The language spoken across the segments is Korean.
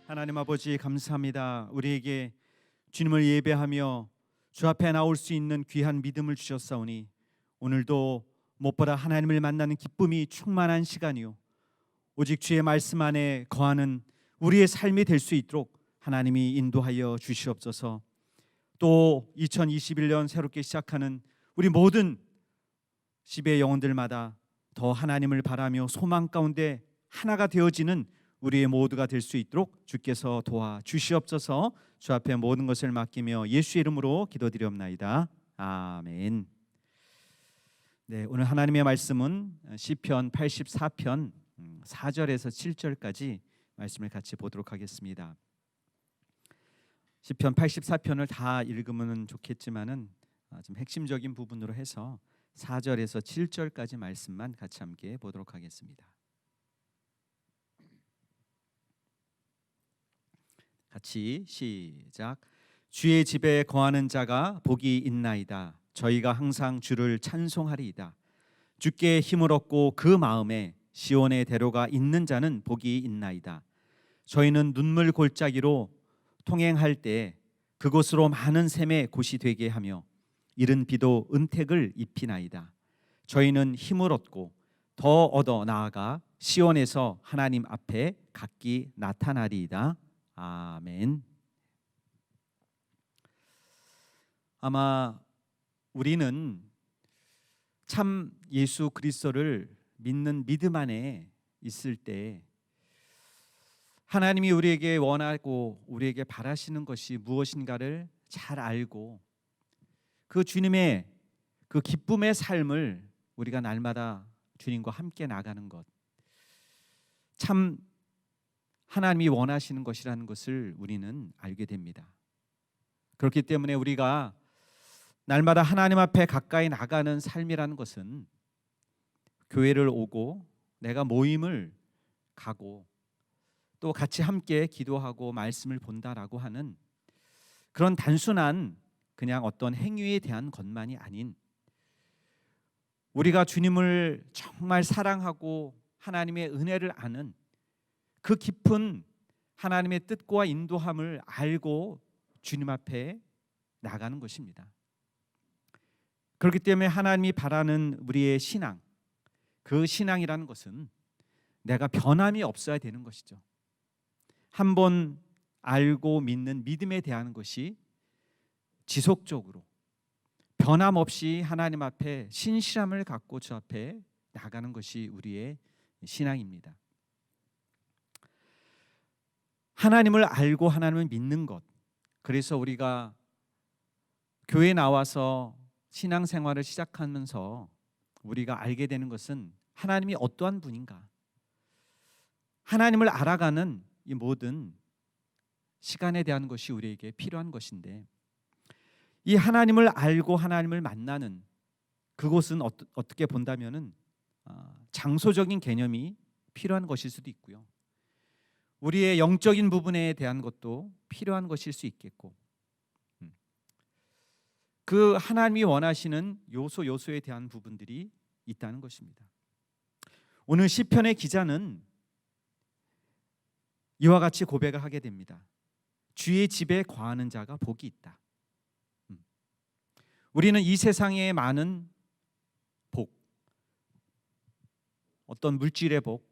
하나님 아버지 감사합니다. 우리에게 주님을 예배하며 주 앞에 나올 수 있는 귀한 믿음을 주셨사오니 오늘도 무엇보다 하나님을 만나는 기쁨이 충만한 시간이요 오직 주의 말씀 안에 거하는 우리의 삶이 될 수 있도록 하나님이 인도하여 주시옵소서. 또 2021년 새롭게 시작하는 우리 모든 시베 영혼들마다 더 하나님을 바라며 소망 가운데 하나가 되어지는 우리의 모두가 될 수 있도록 주께서 도와 주시옵소서. 주 앞에 모든 것을 맡기며 예수의 이름으로 기도드리옵나이다. 아멘. 네, 오늘 하나님의 말씀은 시편 84편 4절에서 7절까지 말씀을 같이 보도록 하겠습니다. 시편 84편을 다 읽으면 좋겠지만은 좀 핵심적인 부분으로 해서 4절에서 7절까지 말씀만 같이 함께 보도록 하겠습니다. 같이 시작. 주의 집에 거하는 자가 복이 있나이다. 저희가 항상 주를 찬송하리이다. 주께 힘을 얻고 그 마음에 시온의 대로가 있는 자는 복이 있나이다. 저희는 눈물 골짜기로 통행할 때 그곳으로 많은 샘의 곳이 되게 하며 이른 비도 은택을 입히나이다. 저희는 힘을 얻고 더 얻어 나아가 시온에서 하나님 앞에 각기 나타나리이다. 아멘. 아마 우리는 참 예수 그리스도를 믿는 믿음 안에 있을 때 하나님이 우리에게 원하고 우리에게 바라시는 것이 무엇인가를 잘 알고 그 주님의 그 기쁨의 삶을 우리가 날마다 주님과 함께 나가는 것, 참 하나님이 원하시는 것이라는 것을 우리는 알게 됩니다. 그렇기 때문에 우리가 날마다 하나님 앞에 가까이 나가는 삶이라는 것은 교회를 오고 내가 모임을 가고 또 같이 함께 기도하고 말씀을 본다라고 하는 그런 단순한 그냥 어떤 행위에 대한 것만이 아닌 우리가 주님을 정말 사랑하고 하나님의 은혜를 아는 그 깊은 하나님의 뜻과 인도함을 알고 주님 앞에 나가는 것입니다. 그렇기 때문에 하나님이 바라는 우리의 신앙, 그 신앙이라는 것은 내가 변함이 없어야 되는 것이죠. 한번 알고 믿는 믿음에 대한 것이 지속적으로 변함없이 하나님 앞에 신실함을 갖고 주 앞에 나가는 것이 우리의 신앙입니다. 하나님을 알고 하나님을 믿는 것, 그래서 우리가 교회에 나와서 신앙생활을 시작하면서 우리가 알게 되는 것은 하나님이 어떠한 분인가, 하나님을 알아가는 이 모든 시간에 대한 것이 우리에게 필요한 것인데, 이 하나님을 알고 하나님을 만나는 그곳은 어떻게 본다면은 장소적인 개념이 필요한 것일 수도 있고요, 우리의 영적인 부분에 대한 것도 필요한 것일 수 있겠고, 그 하나님이 원하시는 요소에 대한 부분들이 있다는 것입니다. 오늘 시편의 기자는 이와 같이 고백을 하게 됩니다. 주의 집에 거하는 자가 복이 있다. 우리는 이 세상에 많은 복, 어떤 물질의 복,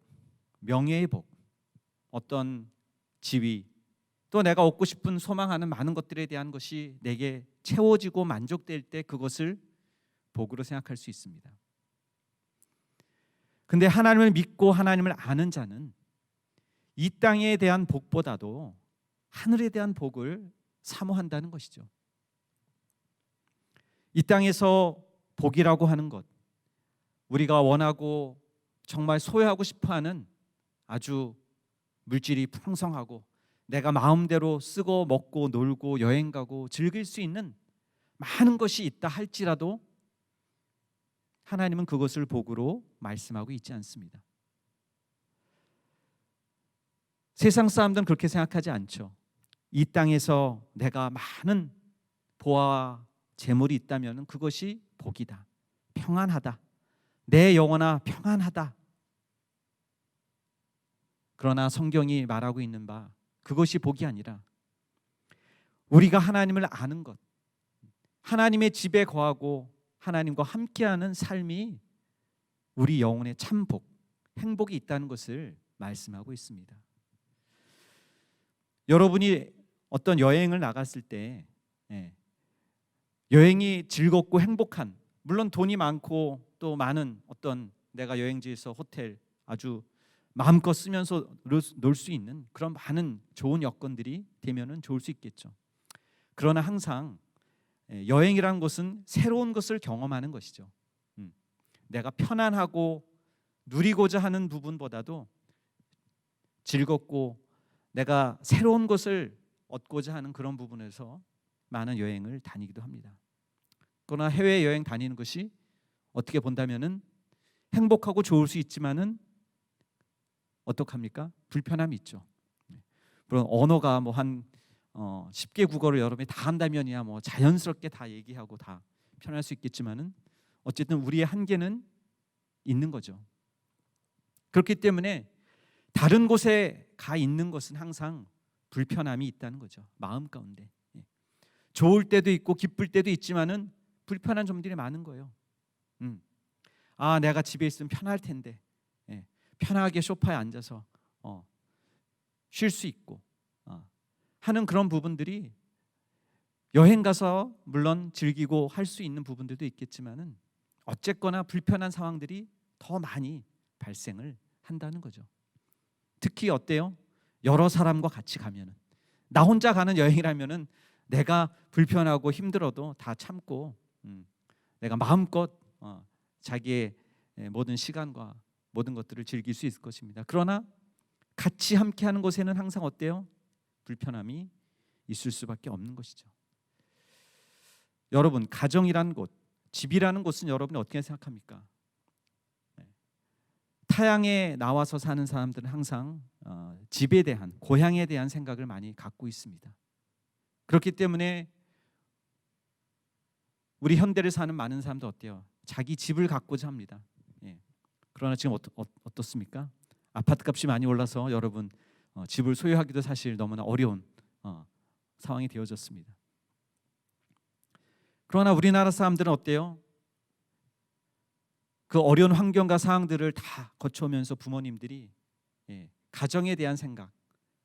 명예의 복, 어떤 지위, 또 내가 얻고 싶은 소망하는 많은 것들에 대한 것이 내게 채워지고 만족될 때 그것을 복으로 생각할 수 있습니다. 근데 하나님을 믿고 하나님을 아는 자는 이 땅에 대한 복보다도 하늘에 대한 복을 사모한다는 것이죠. 이 땅에서 복이라고 하는 것, 우리가 원하고 정말 소유하고 싶어하는 아주 물질이 풍성하고 내가 마음대로 쓰고 먹고 놀고 여행 가고 즐길 수 있는 많은 것이 있다 할지라도 하나님은 그것을 복으로 말씀하고 있지 않습니다. 세상 사람들은 그렇게 생각하지 않죠. 이 땅에서 내가 많은 보화와 재물이 있다면 그것이 복이다, 평안하다, 내 영혼아 평안하다. 그러나 성경이 말하고 있는 바 그것이 복이 아니라 우리가 하나님을 아는 것, 하나님의 집에 거하고 하나님과 함께하는 삶이 우리 영혼의 참 복, 행복이 있다는 것을 말씀하고 있습니다. 여러분이 어떤 여행을 나갔을 때 여행이 즐겁고 행복한, 물론 돈이 많고 또 많은 어떤 내가 여행지에서 호텔 아주 마음껏 쓰면서 놀 수 있는 그런 많은 좋은 여건들이 되면은 좋을 수 있겠죠. 그러나 항상 여행이라는 것은 새로운 것을 경험하는 것이죠. 내가 편안하고 누리고자 하는 부분보다도 즐겁고 내가 새로운 것을 얻고자 하는 그런 부분에서 많은 여행을 다니기도 합니다. 그러나 해외여행 다니는 것이 어떻게 본다면은 행복하고 좋을 수 있지만은 어떡합니까? 불편함이 있죠. 물론 언어가 뭐 한 10개 국어를 여러분이 다 한다면이야 뭐 자연스럽게 다 얘기하고 다 편할 수 있겠지만은 어쨌든 우리의 한계는 있는 거죠. 그렇기 때문에 다른 곳에 가 있는 것은 항상 불편함이 있다는 거죠. 마음 가운데. 좋을 때도 있고 기쁠 때도 있지만은 불편한 점들이 많은 거예요. 아, 내가 집에 있으면 편할 텐데. 편하게 소파에 앉아서 쉴 수 있고 하는 그런 부분들이 여행 가서 물론 즐기고 할 수 있는 부분들도 있겠지만은 어쨌거나 불편한 상황들이 더 많이 발생을 한다는 거죠. 특히 어때요? 여러 사람과 같이 가면은, 나 혼자 가는 여행이라면은 내가 불편하고 힘들어도 다 참고 내가 마음껏 자기의 모든 시간과 모든 것들을 즐길 수 있을 것입니다. 그러나 같이 함께하는 곳에는 항상 어때요? 불편함이 있을 수밖에 없는 것이죠. 여러분, 가정이란 곳, 집이라는 곳은 여러분이 어떻게 생각합니까? 타향에 나와서 사는 사람들은 항상 집에 대한, 고향에 대한 생각을 많이 갖고 있습니다. 그렇기 때문에 우리 현대를 사는 많은 사람도 어때요? 자기 집을 갖고자 합니다. 그러나 지금 어떻습니까? 아파트 값이 많이 올라서 여러분 집을 소유하기도 사실 너무나 어려운 상황이 되어졌습니다. 그러나 우리나라 사람들은 어때요? 그 어려운 환경과 상황들을 다 거쳐오면서 부모님들이 가정에 대한 생각,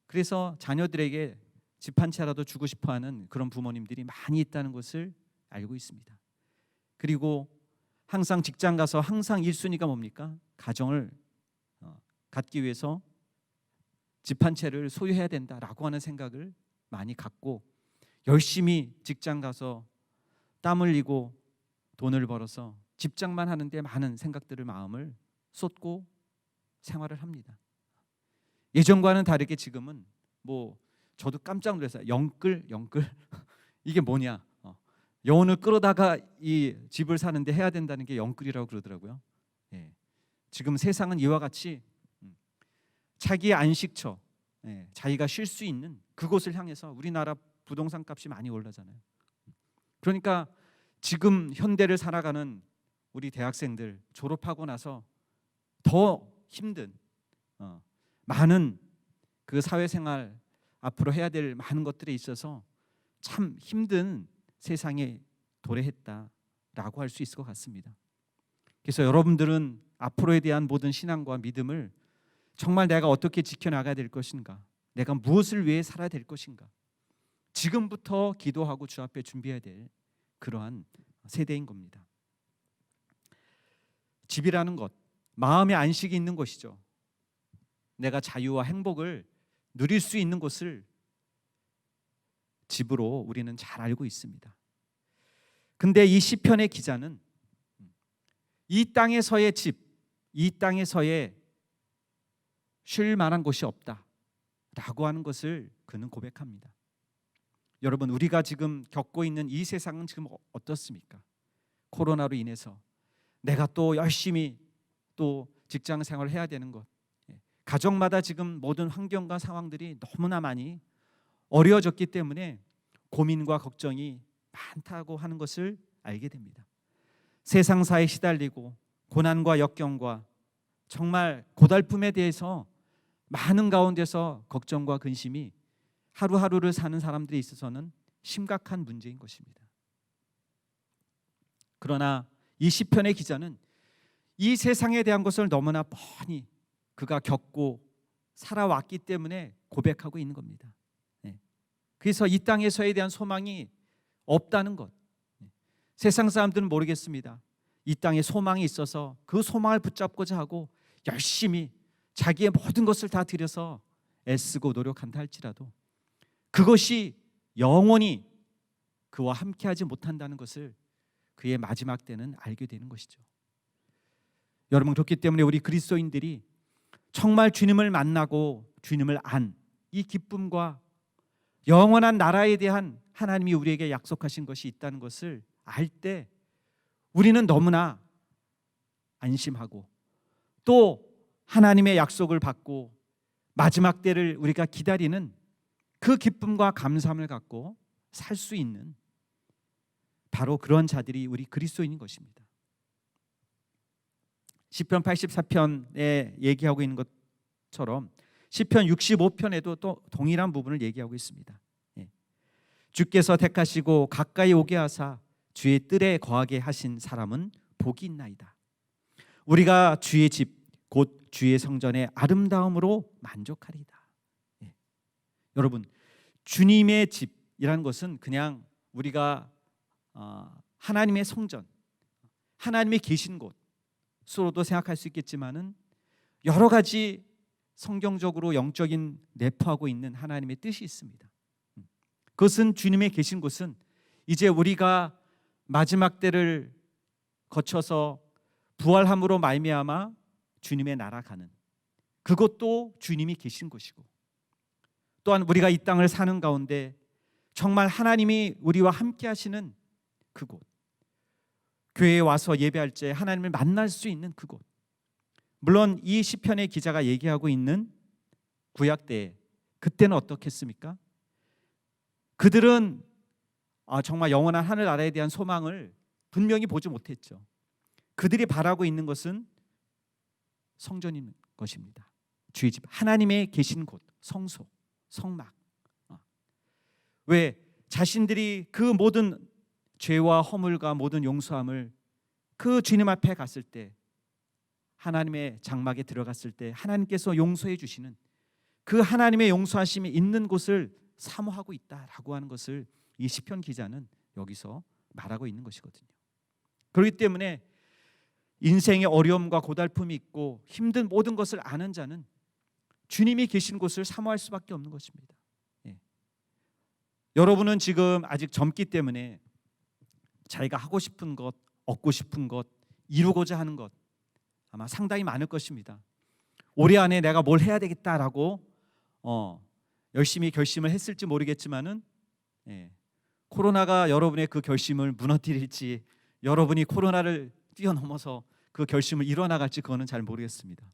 그래서 자녀들에게 집 한 채라도 주고 싶어하는 그런 부모님들이 많이 있다는 것을 알고 있습니다. 그리고 항상 직장 가서 항상 1순위가 뭡니까? 가정을 갖기 위해서 집 한 채를 소유해야 된다라고 하는 생각을 많이 갖고 열심히 직장 가서 땀 흘리고 돈을 벌어서 집장만 하는데 많은 생각들을 마음을 쏟고 생활을 합니다. 예전과는 다르게 지금은 뭐 저도 깜짝 놀랐어요. 영끌 이게 뭐냐? 영혼을 끌어다가 이 집을 사는데 해야 된다는 게 영끌이라고 그러더라고요. 지금 세상은 이와 같이 자기의 안식처, 자기가 쉴 수 있는 그곳을 향해서 우리나라 부동산 값이 많이 올라잖아요. 그러니까 지금 현대를 살아가는 우리 대학생들 졸업하고 나서 더 힘든 많은 그 사회생활 앞으로 해야 될 많은 것들에 있어서 참 힘든 세상에 도래했다라고 할 수 있을 것 같습니다. 그래서 여러분들은 앞으로에 대한 모든 신앙과 믿음을 정말 내가 어떻게 지켜나가야 될 것인가, 내가 무엇을 위해 살아야 될 것인가, 지금부터 기도하고 주 앞에 준비해야 될 그러한 세대인 겁니다. 집이라는 것, 마음의 안식이 있는 것이죠. 내가 자유와 행복을 누릴 수 있는 곳을 집으로 우리는 잘 알고 있습니다. 근데 이 시편의 기자는 이 땅에서의 집, 이 땅에서의 쉴 만한 곳이 없다라고 하는 것을 그는 고백합니다. 여러분, 우리가 지금 겪고 있는 이 세상은 지금 어떻습니까? 코로나로 인해서 내가 또 열심히 또 직장 생활을 해야 되는 것, 가정마다 지금 모든 환경과 상황들이 너무나 많이 어려워졌기 때문에 고민과 걱정이 많다고 하는 것을 알게 됩니다. 세상사에 시달리고 고난과 역경과 정말 고달픔에 대해서 많은 가운데서 걱정과 근심이 하루하루를 사는 사람들에 있어서는 심각한 문제인 것입니다. 그러나 이 시편의 기자는 이 세상에 대한 것을 너무나 뻔히 그가 겪고 살아왔기 때문에 고백하고 있는 겁니다. 그래서 이 땅에서에 대한 소망이 없다는 것. 세상 사람들은 모르겠습니다. 이 땅에 소망이 있어서 그 소망을 붙잡고자 하고 열심히 자기의 모든 것을 다 들여서 애쓰고 노력한다 할지라도 그것이 영원히 그와 함께하지 못한다는 것을 그의 마지막 때는 알게 되는 것이죠. 여러분, 그렇기 때문에 우리 그리스도인들이 정말 주님을 만나고 주님을 안 이 기쁨과 영원한 나라에 대한 하나님이 우리에게 약속하신 것이 있다는 것을 알 때 우리는 너무나 안심하고 또 하나님의 약속을 받고 마지막 때를 우리가 기다리는 그 기쁨과 감사함을 갖고 살 수 있는 바로 그런 자들이 우리 그리스도인인 것입니다. 시편 84편에 얘기하고 있는 것처럼 시편 65편에도 또 동일한 부분을 얘기하고 있습니다. 주께서 택하시고 가까이 오게 하사 주의 뜰에 거하게 하신 사람은 복이 있나이다. 우리가 주의 집 곧 주의 성전의 아름다움으로 만족하리이다. 여러분, 주님의 집이라는 것은 그냥 우리가 하나님의 성전, 하나님의 계신 곳으로도 생각할 수 있겠지만은 여러 가지 성경적으로 영적인 내포하고 있는 하나님의 뜻이 있습니다. 그것은 주님의 계신 곳은 이제 우리가 마지막 때를 거쳐서 부활함으로 말미암아 주님의 나라 가는 그것도 주님이 계신 곳이고, 또한 우리가 이 땅을 사는 가운데 정말 하나님이 우리와 함께 하시는 그곳, 교회에 와서 예배할 때 하나님을 만날 수 있는 그곳. 물론 이 시편의 기자가 얘기하고 있는 구약 때 그때는 어떻겠습니까? 그들은 정말 영원한 하늘 나라에 대한 소망을 분명히 보지 못했죠. 그들이 바라고 있는 것은 성전인 것입니다. 주의 집, 하나님의 계신 곳, 성소, 성막. 왜 자신들이 그 모든 죄와 허물과 모든 용서함을 그 주님 앞에 갔을 때, 하나님의 장막에 들어갔을 때 하나님께서 용서해 주시는 그 하나님의 용서하심이 있는 곳을 사모하고 있다라고 하는 것을 이 시편 기자는 여기서 말하고 있는 것이거든요. 그렇기 때문에 인생의 어려움과 고달픔이 있고 힘든 모든 것을 아는 자는 주님이 계신 곳을 사모할 수밖에 없는 것입니다. 여러분은 지금 아직 젊기 때문에 자기가 하고 싶은 것, 얻고 싶은 것, 이루고자 하는 것 아마 상당히 많을 것입니다. 올해 안에 내가 뭘 해야 되겠다라고 열심히 결심을 했을지 모르겠지만은 코로나가 여러분의 그 결심을 무너뜨릴지, 여러분이 코로나를 뛰어넘어서 그 결심을 이뤄나갈지 그거는 잘 모르겠습니다.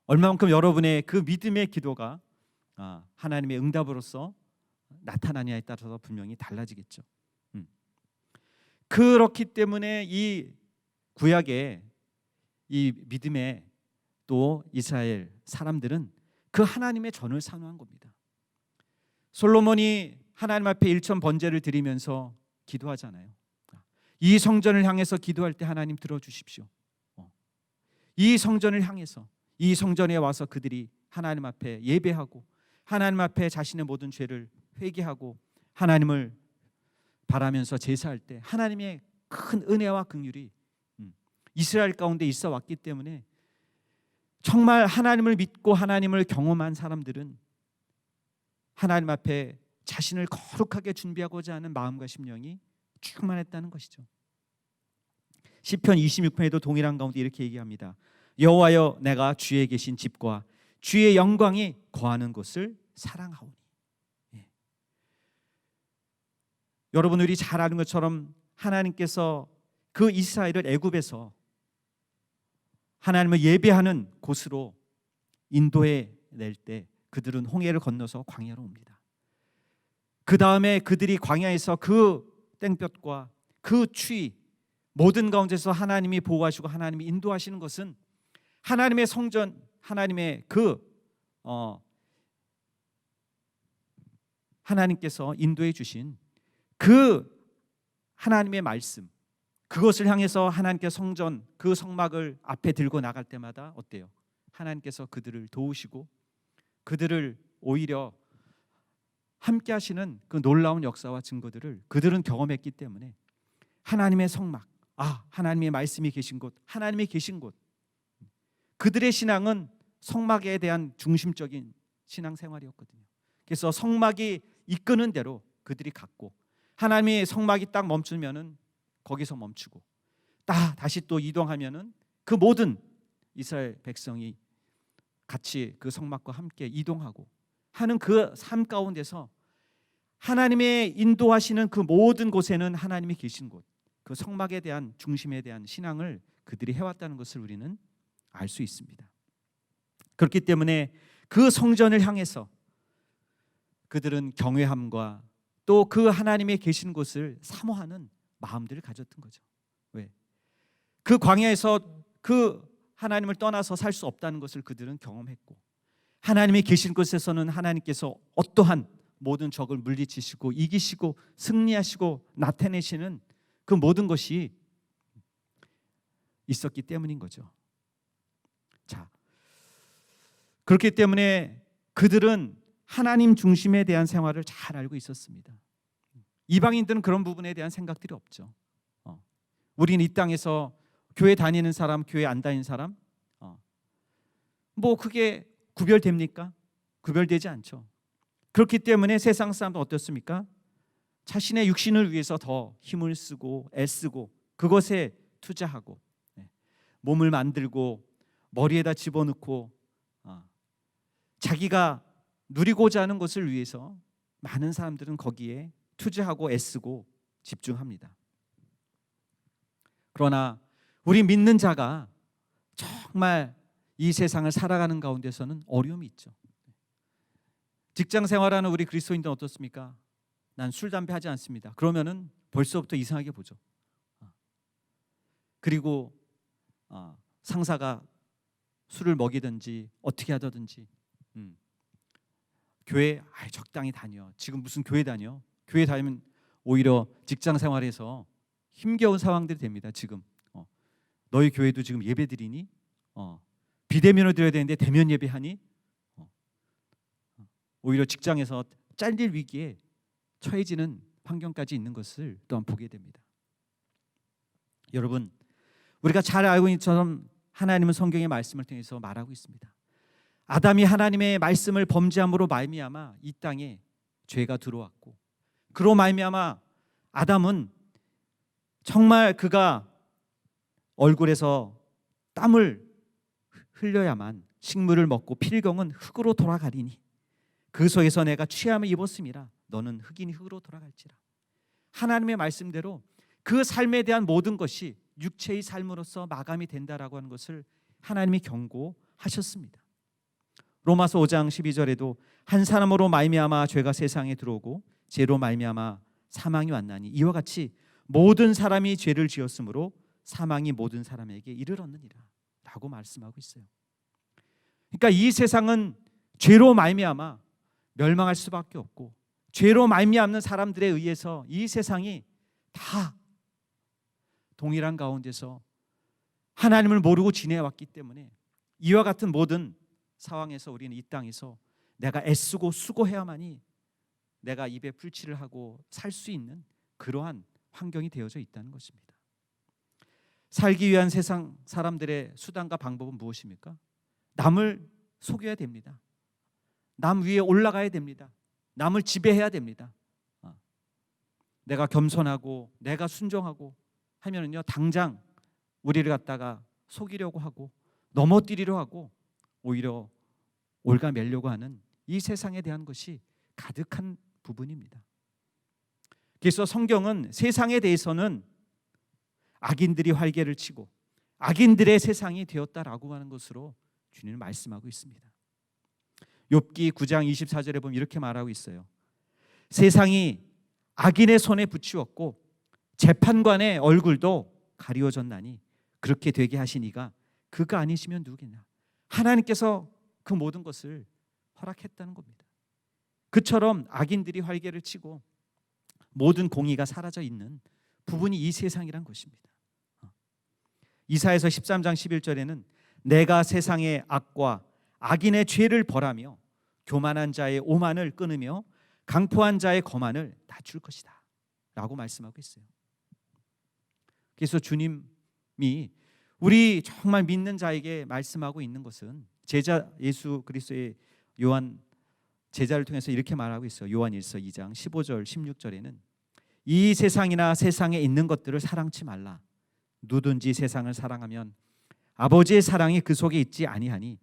얼마만큼 여러분의 그 믿음의 기도가 하나님의 응답으로서 나타나냐에 따라서 분명히 달라지겠죠. 그렇기 때문에 이 구약의 이 믿음의 또 이스라엘 사람들은 그 하나님의 전을 사모한 겁니다. 솔로몬이 하나님 앞에 일천 번제를 드리면서 기도하잖아요. 이 성전을 향해서 기도할 때 하나님 들어주십시오. 이 성전을 향해서, 이 성전에 와서 그들이 하나님 앞에 예배하고 하나님 앞에 자신의 모든 죄를 회개하고 하나님을 바라면서 제사할 때 하나님의 큰 은혜와 긍휼이 이스라엘 가운데 있어 왔기 때문에 정말 하나님을 믿고 하나님을 경험한 사람들은 하나님 앞에 자신을 거룩하게 준비하고자 하는 마음과 심령이 충만했다는 것이죠. 시편 26편에도 동일한 가운데 이렇게 얘기합니다. 여호와여, 내가 주의 계신 집과 주의 영광이 거하는 곳을 사랑하오니. 여러분, 우리 잘 아는 것처럼 하나님께서 그 이스라엘을 애굽에서 하나님을 예배하는 곳으로 인도해 낼 때 그들은 홍해를 건너서 광야로 옵니다. 그 다음에 그들이 광야에서 그 땡볕과 그 추위 모든 가운데서 하나님이 보호하시고 하나님이 인도하시는 것은 하나님의 성전, 하나님의 그 하나님께서 인도해 주신 그 하나님의 말씀, 그것을 향해서 하나님께서 성전 그 성막을 앞에 들고 나갈 때마다 어때요? 하나님께서 그들을 도우시고 그들을 오히려 함께 하시는 그 놀라운 역사와 증거들을 그들은 경험했기 때문에 하나님의 성막, 하나님의 말씀이 계신 곳, 하나님이 계신 곳, 그들의 신앙은 성막에 대한 중심적인 신앙생활이었거든요. 그래서 성막이 이끄는 대로 그들이 갔고, 하나님의 성막이 딱 멈추면은 거기서 멈추고, 다시 또 이동하면은 그 모든 이스라엘 백성이 같이 그 성막과 함께 이동하고 하는 그 삶 가운데서 하나님의 인도하시는 그 모든 곳에는 하나님이 계신 곳, 그 성막에 대한 중심에 대한 신앙을 그들이 해왔다는 것을 우리는 알 수 있습니다. 그렇기 때문에 그 성전을 향해서 그들은 경외함과 또 그 하나님의 계신 곳을 사모하는 마음들을 가졌던 거죠. 왜? 그 광야에서 그 하나님을 떠나서 살 수 없다는 것을 그들은 경험했고, 하나님이 계신 곳에서는 하나님께서 어떠한 모든 적을 물리치시고 이기시고 승리하시고 나타내시는 그 모든 것이 있었기 때문인 거죠. 자, 그렇기 때문에 그들은 하나님 중심에 대한 생활을 잘 알고 있었습니다. 이방인들은 그런 부분에 대한 생각들이 없죠. 우리는 이 땅에서 교회 다니는 사람, 교회 안 다니는 사람, 뭐 그게 구별됩니까? 구별되지 않죠. 그렇기 때문에 세상 사람은 어떻습니까? 자신의 육신을 위해서 더 힘을 쓰고 애쓰고 그것에 투자하고 몸을 만들고 머리에다 집어넣고 자기가 누리고자 하는 것을 위해서 많은 사람들은 거기에 투자하고 애쓰고 집중합니다. 그러나 우리 믿는 자가 정말 이 세상을 살아가는 가운데서는 어려움이 있죠. 직장 생활하는 우리 그리스도인들은 어떻습니까? 난 술, 담배 하지 않습니다. 그러면은 벌써부터 이상하게 보죠. 그리고 상사가 술을 먹이든지 어떻게 하든지 교회 적당히 다녀. 지금 무슨 교회 다녀? 교회 다니면 오히려 직장 생활에서 힘겨운 상황들이 됩니다. 지금 너희 교회도 지금 예배 드리니? 비대면으로 드려야 되는데 대면 예배하니? 오히려 직장에서 잘릴 위기에 처해지는 환경까지 있는 것을 또한 보게 됩니다. 여러분, 우리가 잘 알고 있는 것처럼 하나님은 성경의 말씀을 통해서 말하고 있습니다. 아담이 하나님의 말씀을 범죄함으로 말미암아 이 땅에 죄가 들어왔고, 그로 말미암아 아담은 정말 그가 얼굴에서 땀을 흘려야만 식물을 먹고 필경은 흙으로 돌아가리니 그 속에서 내가 취함을 입었음이라 너는 흙이니 흙으로 돌아갈지라. 하나님의 말씀대로 그 삶에 대한 모든 것이 육체의 삶으로서 마감이 된다라고 하는 것을 하나님이 경고하셨습니다. 로마서 5장 12절에도 한 사람으로 말미암아 죄가 세상에 들어오고 죄로 말미암아 사망이 왔나니 이와 같이 모든 사람이 죄를 지었으므로 사망이 모든 사람에게 이르렀느니라 라고 말씀하고 있어요. 그러니까 이 세상은 죄로 말미암아 멸망할 수밖에 없고, 죄로 말미암는 사람들에 의해서 이 세상이 다 동일한 가운데서 하나님을 모르고 지내왔기 때문에 이와 같은 모든 상황에서 우리는 이 땅에서 내가 애쓰고 수고해야만이 내가 입에 풀칠을 하고 살 수 있는 그러한 환경이 되어져 있다는 것입니다. 살기 위한 세상 사람들의 수단과 방법은 무엇입니까? 남을 속여야 됩니다. 남 위에 올라가야 됩니다. 남을 지배해야 됩니다. 내가 겸손하고 내가 순종하고 하면은요, 당장 우리를 갖다가 속이려고 하고 넘어뜨리려 하고 오히려 올가매려고 하는 이 세상에 대한 것이 가득한 부분입니다. 그래서 성경은 세상에 대해서는 악인들이 활개를 치고 악인들의 세상이 되었다라고 하는 것으로 주님은 말씀하고 있습니다. 욥기 9장 24절에 보면 이렇게 말하고 있어요. 세상이 악인의 손에 붙이었고 재판관의 얼굴도 가리워졌나니 그렇게 되게 하신 이가 그가 아니시면 누구겠나. 하나님께서 그 모든 것을 허락했다는 겁니다. 그처럼 악인들이 활개를 치고 모든 공의가 사라져 있는 부분이 이 세상이란 것입니다. 이사야서 13장 11절에는 내가 세상의 악과 악인의 죄를 벌하며 교만한 자의 오만을 끊으며 강포한 자의 거만을 낮출 것이다 라고 말씀하고 있어요. 그래서 주님이 우리 정말 믿는 자에게 말씀하고 있는 것은 제자 예수 그리스도의 요한 제자를 통해서 이렇게 말하고 있어요. 요한 1서 2장 15절 16절에는 이 세상이나 세상에 있는 것들을 사랑치 말라. 누든지 세상을 사랑하면 아버지의 사랑이 그 속에 있지 아니하니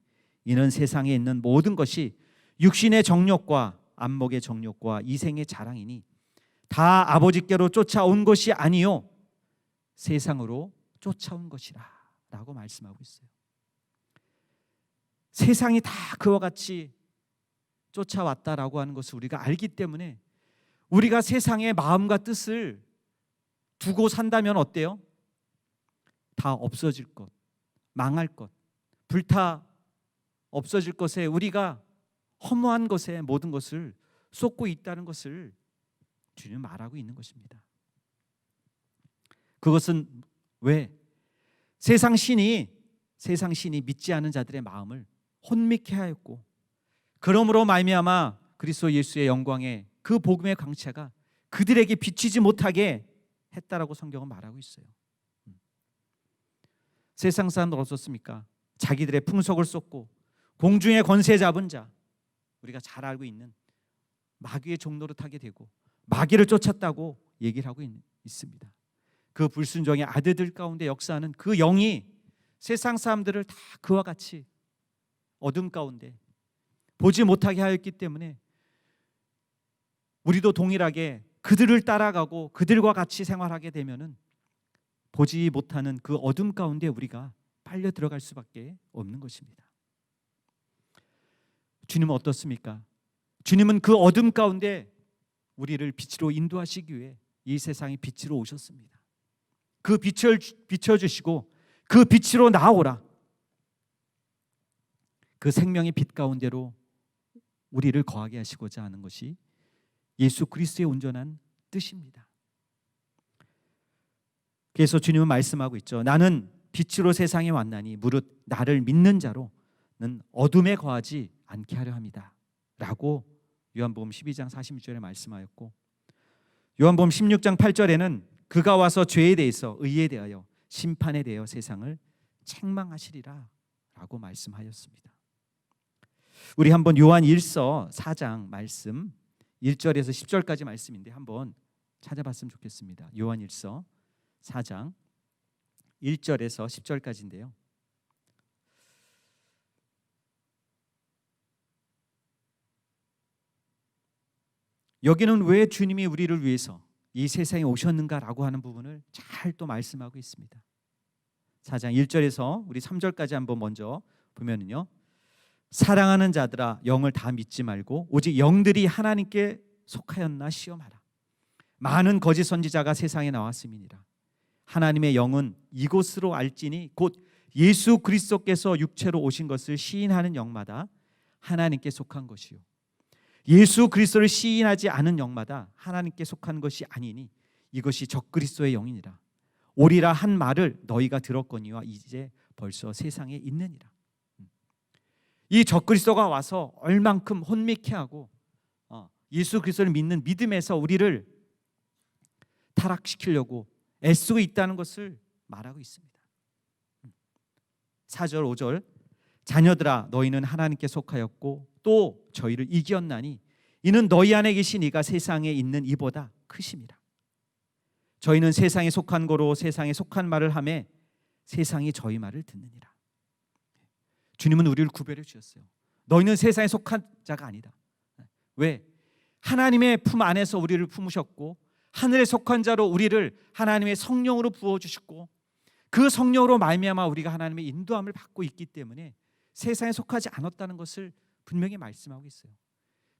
이는 세상에 있는 모든 것이 육신의 정욕과 안목의 정욕과 이생의 자랑이니 다 아버지께로 쫓아온 것이 아니요 세상으로 쫓아온 것이라 라고 말씀하고 있어요. 세상이 다 그와 같이 쫓아왔다라고 하는 것을 우리가 알기 때문에 우리가 세상의 마음과 뜻을 두고 산다면 어때요? 다 없어질 것, 망할 것, 불타 없어질 것에 우리가 허무한 것에 모든 것을 쏟고 있다는 것을 주님 말하고 있는 것입니다. 그것은 왜? 세상 신이 믿지 않은 자들의 마음을 혼미케 하였고 그러므로 말미암아 그리스도 예수의 영광의 그 복음의 광채가 그들에게 비치지 못하게 했다라고 성경은 말하고 있어요. 세상 사람들 어떻습니까? 자기들의 풍속을 쏟고 공중의 권세 잡은 자, 우리가 잘 알고 있는 마귀의 종노릇하게 되고 마귀를 쫓았다고 얘기를 하고 있습니다. 그 불순종의 아들들 가운데 역사하는 그 영이 세상 사람들을 다 그와 같이 어둠 가운데 보지 못하게 하였기 때문에 우리도 동일하게 그들을 따라가고 그들과 같이 생활하게 되면은 보지 못하는 그 어둠 가운데 우리가 빨려 들어갈 수밖에 없는 것입니다. 주님은 어떻습니까? 주님은 그 어둠 가운데 우리를 빛으로 인도하시기 위해 이 세상에 빛으로 오셨습니다. 그 빛을 비춰주시고 그 빛으로 나오라. 그 생명의 빛 가운데로 우리를 거하게 하시고자 하는 것이 예수 그리스도의 온전한 뜻입니다. 그래서 주님은 말씀하고 있죠. 나는 빛으로 세상에 왔나니 무릇 나를 믿는 자로는 어둠에 거하지 않게 하려 합니다 라고 요한복음 12장 46절에 말씀하였고 요한복음 16장 8절에는 그가 와서 죄에 대해서 의에 대하여 심판에 대하여 세상을 책망하시리라 라고 말씀하였습니다. 우리 한번 요한 1서 4장 말씀 1절에서 10절까지 말씀인데 한번 찾아봤으면 좋겠습니다. 요한 1서 4장 1절에서 10절까지인데요. 여기는 왜 주님이 우리를 위해서 이 세상에 오셨는가라고 하는 부분을 잘 또 말씀하고 있습니다. 4장 1절에서 우리 3절까지 한번 먼저 보면은요. 사랑하는 자들아 영을 다 믿지 말고 오직 영들이 하나님께 속하였나 시험하라. 많은 거짓 선지자가 세상에 나왔음이니라. 하나님의 영은 이곳으로 알지니 곧 예수 그리스도께서 육체로 오신 것을 시인하는 영마다 하나님께 속한 것이요 예수 그리스도를 시인하지 않은 영마다 하나님께 속한 것이 아니니 이것이 적그리스도의 영이니라. 오리라 한 말을 너희가 들었거니와 이제 벌써 세상에 있느니라. 이 적그리스도가 와서 얼만큼 혼미케 하고 예수 그리스도를 믿는 믿음에서 우리를 타락시키려고 애쓰고 있다는 것을 말하고 있습니다. 4절 5절 자녀들아 너희는 하나님께 속하였고 또 저희를 이기었나니 이는 너희 안에 계신 이가 세상에 있는 이보다 크심이라. 저희는 세상에 속한 거로 세상에 속한 말을 하매 세상이 저희 말을 듣느니라. 주님은 우리를 구별해 주셨어요. 너희는 세상에 속한 자가 아니다. 왜? 하나님의 품 안에서 우리를 품으셨고 하늘에 속한 자로 우리를 하나님의 성령으로 부어주셨고 그 성령으로 말미암아 우리가 하나님의 인도함을 받고 있기 때문에 세상에 속하지 않았다는 것을 분명히 말씀하고 있어요.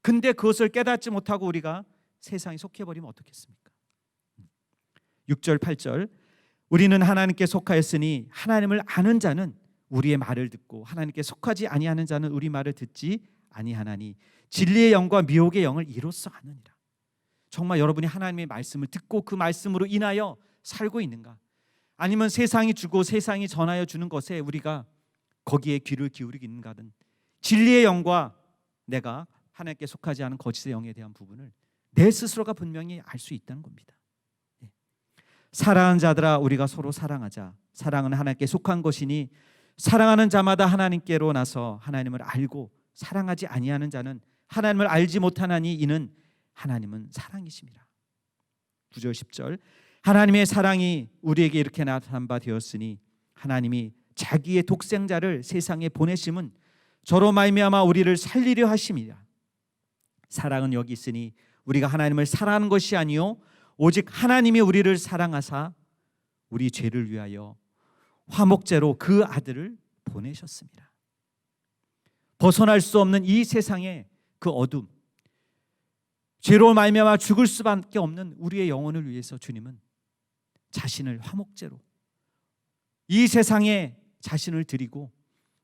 근데 그것을 깨닫지 못하고 우리가 세상에 속해버리면 어떻겠습니까? 6절 8절 우리는 하나님께 속하였으니 하나님을 아는 자는 우리의 말을 듣고 하나님께 속하지 아니하는 자는 우리 말을 듣지 아니하나니 진리의 영과 미혹의 영을 이로써 아느니라. 정말 여러분이 하나님의 말씀을 듣고 그 말씀으로 인하여 살고 있는가? 아니면 세상이 주고 세상이 전하여 주는 것에 우리가 거기에 귀를 기울이고 있는가든, 진리의 영과 내가 하나님께 속하지 않은 거짓의 영에 대한 부분을 내 스스로가 분명히 알 수 있다는 겁니다. 사랑하는 자들아, 우리가 서로 사랑하자. 사랑은 하나님께 속한 것이니 사랑하는 자마다 하나님께로 나서 하나님을 알고, 사랑하지 아니하는 자는 하나님을 알지 못하나니 이는 하나님은 사랑이심이라. 9절 10절, 하나님의 사랑이 우리에게 이렇게 나타난 바 되었으니 하나님이 자기의 독생자를 세상에 보내심은 저로 말미암아 우리를 살리려 하심이라. 사랑은 여기 있으니 우리가 하나님을 사랑하는 것이 아니요 오직 하나님이 우리를 사랑하사 우리 죄를 위하여 화목제로 그 아들을 보내셨습니다. 벗어날 수 없는 이 세상의 그 어둠, 죄로 말미암아 죽을 수밖에 없는 우리의 영혼을 위해서 주님은 자신을 화목제로 이 세상에 자신을 드리고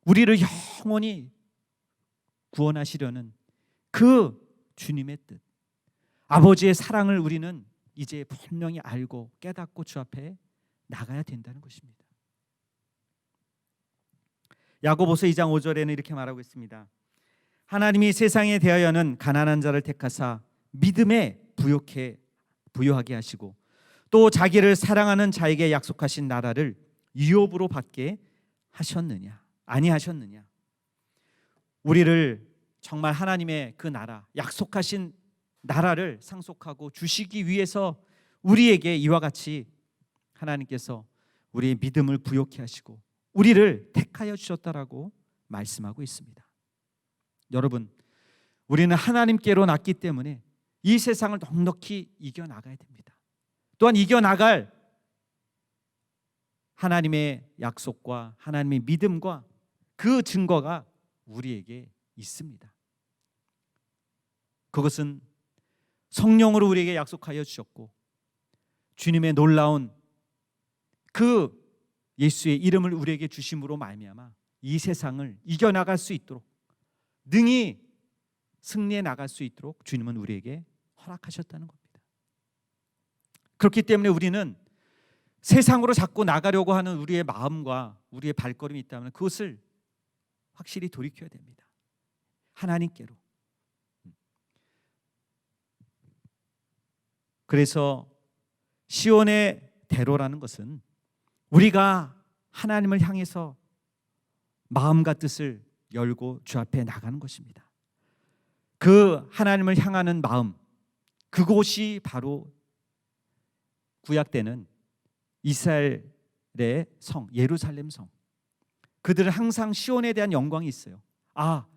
우리를 영원히 구원하시려는 그 주님의 뜻, 아버지의 사랑을 우리는 이제 분명히 알고 깨닫고 주 앞에 나가야 된다는 것입니다. 야고보서 2장 5절에는 이렇게 말하고 있습니다. 하나님이 세상에 대하여는 가난한 자를 택하사 믿음에 부요하게 하시고 또 자기를 사랑하는 자에게 약속하신 나라를 유업으로 받게 하셨느냐 아니하셨느냐. 우리를 정말 하나님의 그 나라, 약속하신 나라를 상속하고 주시기 위해서 우리에게 이와 같이 하나님께서 우리의 믿음을 부요케 하시고 우리를 택하여 주셨다라고 말씀하고 있습니다. 여러분, 우리는 하나님께로 났기 때문에 이 세상을 넉넉히 이겨나가야 됩니다. 또한 이겨나갈 하나님의 약속과 하나님의 믿음과 그 증거가 우리에게 있습니다. 그것은 성령으로 우리에게 약속하여 주셨고 주님의 놀라운 그 예수의 이름을 우리에게 주심으로 말미암아 이 세상을 이겨나갈 수 있도록 능히 승리해 나갈 수 있도록 주님은 우리에게 허락하셨다는 겁니다. 그렇기 때문에 우리는 세상으로 자꾸 나가려고 하는 우리의 마음과 우리의 발걸음이 있다면 그것을 확실히 돌이켜야 됩니다. 하나님께로. 그래서 시온의 대로라는 것은 우리가 하나님을 향해서 마음과 뜻을 열고 주 앞에 나가는 것입니다. 그 하나님을 향하는 마음, 그곳이 바로 구약 때는 이스라엘의 성, 예루살렘 성. 그들은 항상 시온에 대한 영광이 있어요. 아,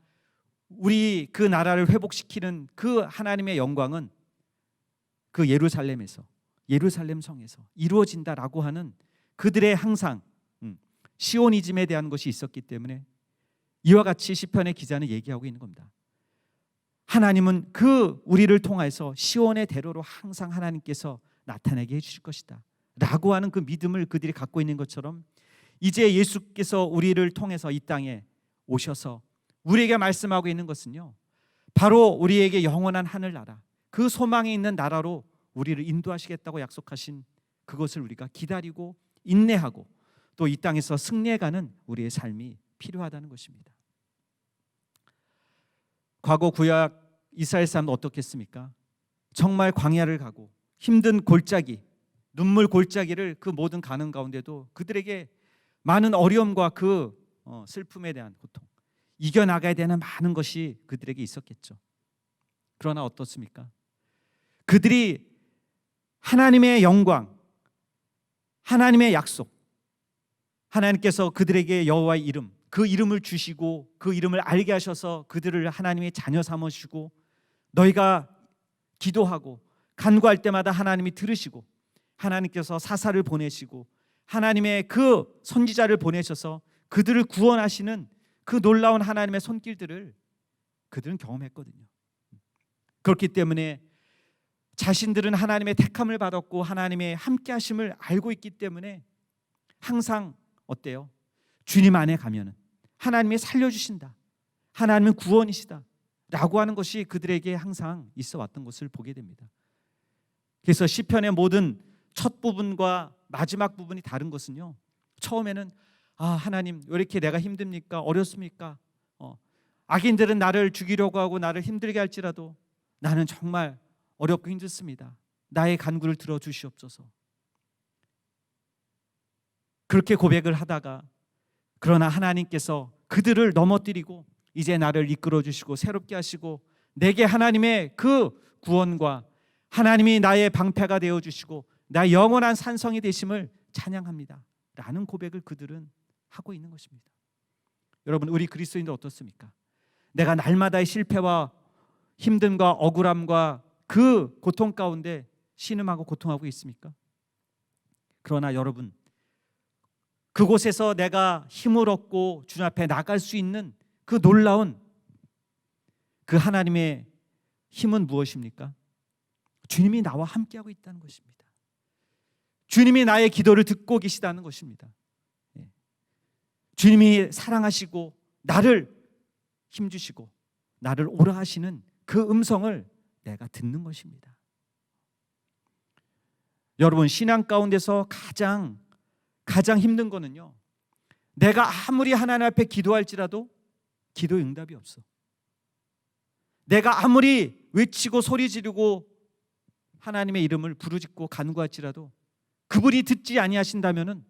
우리 그 나라를 회복시키는 그 하나님의 영광은 그 예루살렘에서, 예루살렘 성에서 이루어진다라고 하는 그들의 항상 시오니즘에 대한 것이 있었기 때문에 이와 같이 시편의 기자는 얘기하고 있는 겁니다. 하나님은 그 우리를 통해서 시온의 대로로 항상 하나님께서 나타나게 해주실 것이다 라고 하는 그 믿음을 그들이 갖고 있는 것처럼 이제 예수께서 우리를 통해서 이 땅에 오셔서 우리에게 말씀하고 있는 것은요, 바로 우리에게 영원한 하늘나라, 그 소망이 있는 나라로 우리를 인도하시겠다고 약속하신 그것을 우리가 기다리고 인내하고 또 이 땅에서 승리해가는 우리의 삶이 필요하다는 것입니다. 과거 구약 이스라엘 사람은 어떻겠습니까? 정말 광야를 가고 힘든 골짜기, 눈물 골짜기를 그 모든 가는 가운데도 그들에게 많은 어려움과 그 슬픔에 대한 고통, 이겨나가야 되는 많은 것이 그들에게 있었겠죠. 그러나 어떻습니까? 그들이 하나님의 영광, 하나님의 약속, 하나님께서 그들에게 여호와의 이름, 그 이름을 주시고 그 이름을 알게 하셔서 그들을 하나님의 자녀 삼으시고 너희가 기도하고 간구할 때마다 하나님이 들으시고 하나님께서 사사를 보내시고 하나님의 그 선지자를 보내셔서 그들을 구원하시는 그 놀라운 하나님의 손길들을 그들은 경험했거든요. 그렇기 때문에 자신들은 하나님의 택함을 받았고 하나님의 함께 하심을 알고 있기 때문에 항상 어때요? 주님 안에 가면은 하나님이 살려주신다, 하나님은 구원이시다 라고 하는 것이 그들에게 항상 있어 왔던 것을 보게 됩니다. 그래서 시편의 모든 첫 부분과 마지막 부분이 다른 것은요, 처음에는 하나님 왜 이렇게 내가 힘듭니까? 어렵습니까? 악인들은 나를 죽이려고 하고 나를 힘들게 할지라도 나는 정말 어렵고 힘들습니다. 나의 간구를 들어주시옵소서. 그렇게 고백을 하다가 그러나 하나님께서 그들을 넘어뜨리고 이제 나를 이끌어 주시고 새롭게 하시고 내게 하나님의 그 구원과 하나님이 나의 방패가 되어 주시고 나의 영원한 산성이 되심을 찬양합니다 라는 고백을 그들은 하고 있는 것입니다. 여러분, 우리 그리스도인들 어떻습니까? 내가 날마다의 실패와 힘듦과 억울함과 그 고통 가운데 신음하고 고통하고 있습니까? 그러나 여러분, 그곳에서 내가 힘을 얻고 주님 앞에 나갈 수 있는 그 놀라운 그 하나님의 힘은 무엇입니까? 주님이 나와 함께하고 있다는 것입니다. 주님이 나의 기도를 듣고 계시다는 것입니다. 주님이 사랑하시고 나를 힘주시고 나를 오라 하시는 그 음성을 내가 듣는 것입니다. 여러분, 신앙 가운데서 가장 힘든 거는요, 내가 아무리 하나님 앞에 기도할지라도 기도 응답이 없어. 내가 아무리 외치고 소리 지르고 하나님의 이름을 부르짖고 간구할지라도 그분이 듣지 아니하신다면은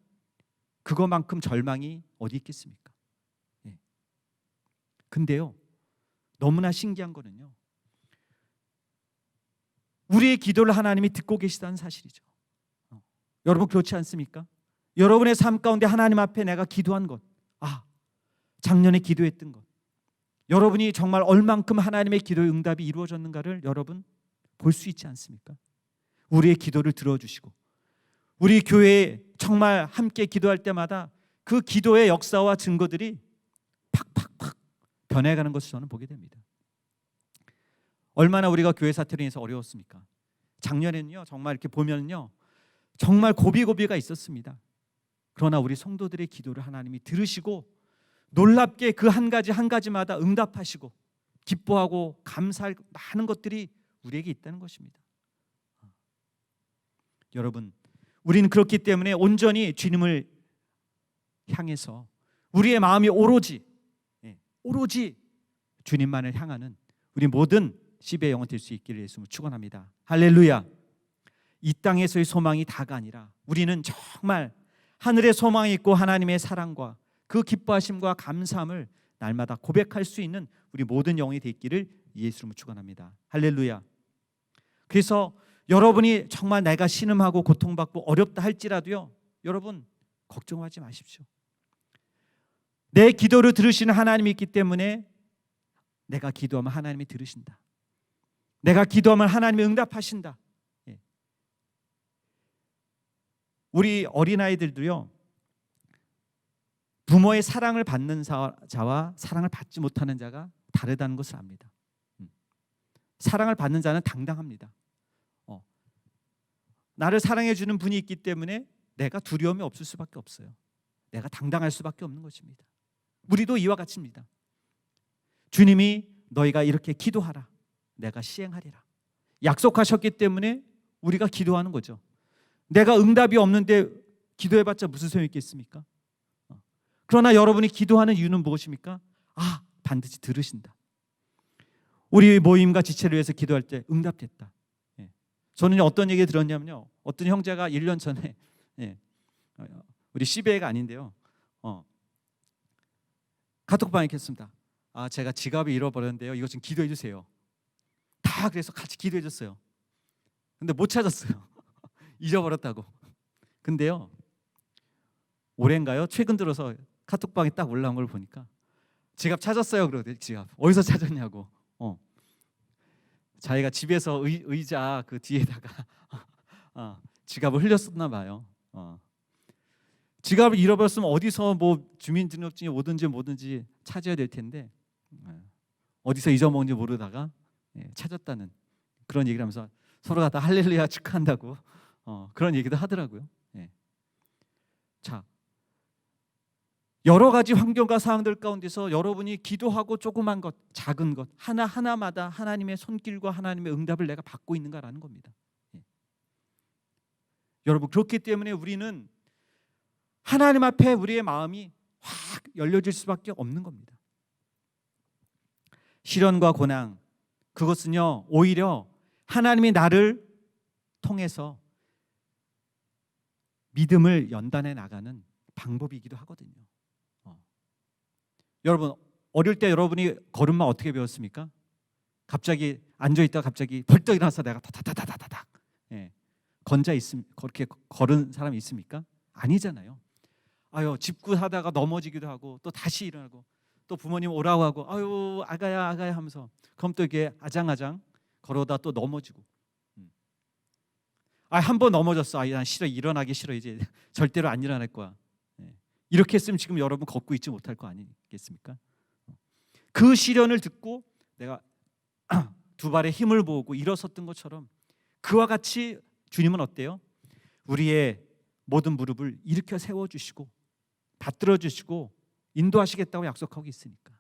그것만큼 절망이 어디 있겠습니까? 근데요, 너무나 신기한 거는요, 우리의 기도를 하나님이 듣고 계시다는 사실이죠. 여러분, 그렇지 않습니까? 여러분의 삶 가운데 하나님 앞에 내가 기도한 것, 작년에 기도했던 것, 여러분이 정말 얼만큼 하나님의 기도의 응답이 이루어졌는가를 여러분 볼 수 있지 않습니까? 우리의 기도를 들어주시고 우리 교회에 정말 함께 기도할 때마다 그 기도의 역사와 증거들이 팍팍팍 변해가는 것을 저는 보게 됩니다. 얼마나 우리가 교회 사태로 인해서 어려웠습니까? 작년에는요, 정말 이렇게 보면요, 정말 고비고비가 있었습니다. 그러나 우리 성도들의 기도를 하나님이 들으시고 놀랍게 그 한 가지마다 응답하시고 기뻐하고 감사할 많은 것들이 우리에게 있다는 것입니다. 여러분, 우리는 그렇기 때문에 온전히 주님을 향해서 우리의 마음이 오로지 주님만을 향하는 우리 모든 시베의 영혼 될 수 있기를 예수님을 축원합니다. 할렐루야. 이 땅에서의 소망이 다가 아니라 우리는 정말 하늘의 소망이 있고 하나님의 사랑과 그 기뻐하심과 감사함을 날마다 고백할 수 있는 우리 모든 영혼이 되기를 예수님을 축원합니다. 할렐루야. 그래서 여러분이 정말 내가 신음하고 고통받고 어렵다 할지라도요, 여러분 걱정하지 마십시오. 내 기도를 들으시는 하나님이 있기 때문에 내가 기도하면 하나님이 들으신다. 내가 기도하면 하나님이 응답하신다. 우리 어린아이들도요, 부모의 사랑을 받는 자와 사랑을 받지 못하는 자가 다르다는 것을 압니다. 사랑을 받는 자는 당당합니다. 나를 사랑해 주는 분이 있기 때문에 내가 두려움이 없을 수밖에 없어요. 내가 당당할 수밖에 없는 것입니다. 우리도 이와 같습니다. 주님이 너희가 이렇게 기도하라, 내가 시행하리라 약속하셨기 때문에 우리가 기도하는 거죠. 내가 응답이 없는데 기도해봤자 무슨 소용이 있겠습니까? 그러나 여러분이 기도하는 이유는 무엇입니까? 반드시 들으신다. 우리 모임과 지체를 위해서 기도할 때 응답됐다. 저는 어떤 얘기 들었냐면요, 어떤 형제가 1년 전에 우리 시베가 아닌데요, 카톡방에 켰습니다. 제가 지갑을 잃어버렸는데요, 이거 좀 기도해 주세요. 다 그래서 같이 기도해 줬어요. 근데 못 찾았어요. 잊어버렸다고. 근데요, 올해인가요? 최근 들어서 카톡방에 딱 올라온 걸 보니까 지갑 찾았어요. 그러더니 지갑 어디서 찾았냐고. 자기가 집에서 의자 그 뒤에다가 지갑을 흘렸었나 봐요. 지갑을 잃어버렸으면 어디서 뭐 주민등록증이 뭐든지 찾아야 될 텐데 어디서 잊어먹은지 모르다가 찾았다는 그런 얘기를 하면서 서로가 다 할렐루야 축하한다고 그런 얘기도 하더라고요. 자, 여러 가지 환경과 상황들 가운데서 여러분이 기도하고 조그만 것, 작은 것 하나하나마다 하나님의 손길과 하나님의 응답을 내가 받고 있는가라는 겁니다. 여러분, 그렇기 때문에 우리는 하나님 앞에 우리의 마음이 확 열려질 수밖에 없는 겁니다. 시련과 고난, 그것은요 오히려 하나님이 나를 통해서 믿음을 연단해 나가는 방법이기도 하거든요. 여러분, 어릴 때 여러분이 걸음마 어떻게 배웠습니까? 갑자기 앉아있다가 갑자기 벌떡 일어나서 내가 다다다다다닥 건자 그렇게 걸은 사람이 있습니까? 아니잖아요. 아유, 집구하다가 넘어지기도 하고 또 다시 일어나고 또 부모님 오라고 하고 아유 아가야 아가야 하면서 그럼 또 이게 아장아장 걸어다 또 넘어지고 한 번 넘어졌어. 난 싫어, 일어나기 싫어, 이제 절대로 안 일어날 거야. 이렇게 했으면 지금 여러분 걷고 있지 못할 거 아니겠습니까? 그 시련을 듣고 내가 두 발에 힘을 모으고 일어섰던 것처럼 그와 같이 주님은 어때요? 우리의 모든 무릎을 일으켜 세워주시고 받들어 주시고 인도하시겠다고 약속하고 있으니까.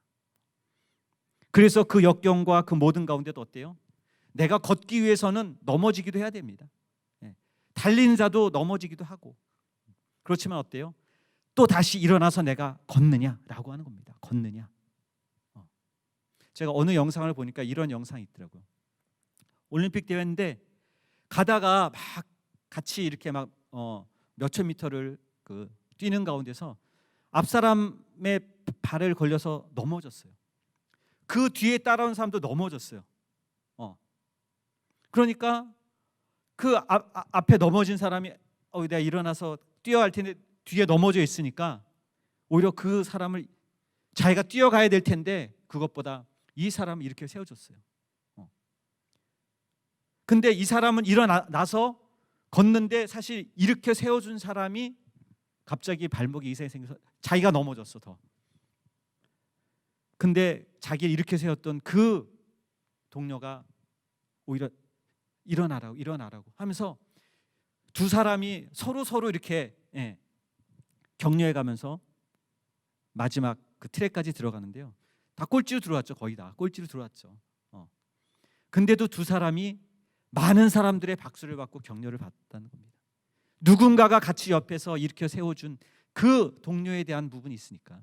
그래서 그 역경과 그 모든 가운데도 어때요? 내가 걷기 위해서는 넘어지기도 해야 됩니다. 달리는 자도 넘어지기도 하고. 그렇지만 어때요? 또 다시 일어나서 내가 걷느냐라고 하는 겁니다. 걷느냐. 제가 어느 영상을 보니까 이런 영상이 있더라고요. 올림픽 대회인데 가다가 막 같이 이렇게 막 몇천 미터를 뛰는 가운데서 앞 사람의 발을 걸려서 넘어졌어요. 그 뒤에 따라온 사람도 넘어졌어요. 그러니까 그 앞에 넘어진 사람이 내가 일어나서 뛰어갈 텐데 뒤에 넘어져 있으니까 오히려 그 사람을 자기가 뛰어가야 될 텐데 그것보다 이 사람을 이렇게 세워줬어요. 근데 이 사람은 일어나서 걷는데 사실 이렇게 세워준 사람이 갑자기 발목에 이상이 생겨서 자기가 넘어졌어 더. 근데 자기를 이렇게 세웠던 그 동료가 오히려 일어나라고 하면서 두 사람이 서로 이렇게 격려해 가면서 마지막 그 트랙까지 들어가는데요. 다 꼴찌로 들어왔죠. 거의 다 꼴찌로 들어왔죠. 근데도 두 사람이 많은 사람들의 박수를 받고 격려를 받았다는 겁니다. 누군가가 같이 옆에서 일으켜 세워준 그 동료에 대한 부분이 있으니까.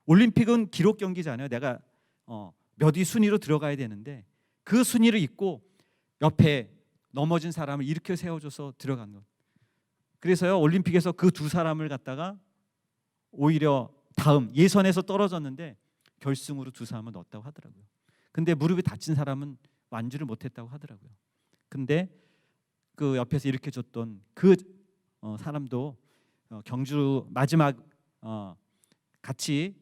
올림픽은 기록 경기잖아요. 내가 몇 위 순위로 들어가야 되는데 그 순위를 잇고 옆에 넘어진 사람을 일으켜 세워줘서 들어간 것. 그래서요 올림픽에서 그 두 사람을 갖다가 오히려 다음 예선에서 떨어졌는데 결승으로 두 사람을 넣었다고 하더라고요. 근데 무릎이 다친 사람은 완주를 못했다고 하더라고요. 근데 그 옆에서 이렇게 줬던 그 사람도 경주 마지막 같이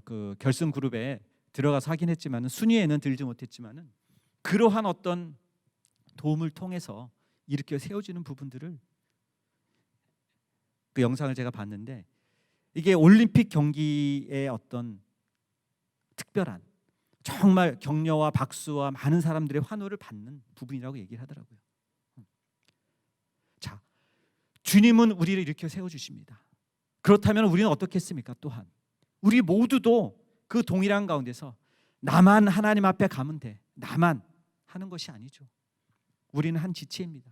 그 결승 그룹에 들어가서 하긴 했지만은 순위에는 들지 못했지만은 그러한 어떤 도움을 통해서 이렇게 세워지는 부분들을 그 영상을 제가 봤는데 이게 올림픽 경기의 어떤 특별한 정말 격려와 박수와 많은 사람들의 환호를 받는 부분이라고 얘기를 하더라고요. 자, 주님은 우리를 이렇게 세워주십니다. 그렇다면 우리는 어떻겠습니까? 또한 우리 모두도 그 동일한 가운데서 나만 하나님 앞에 가면 돼, 나만 하는 것이 아니죠. 우리는 한 지체입니다.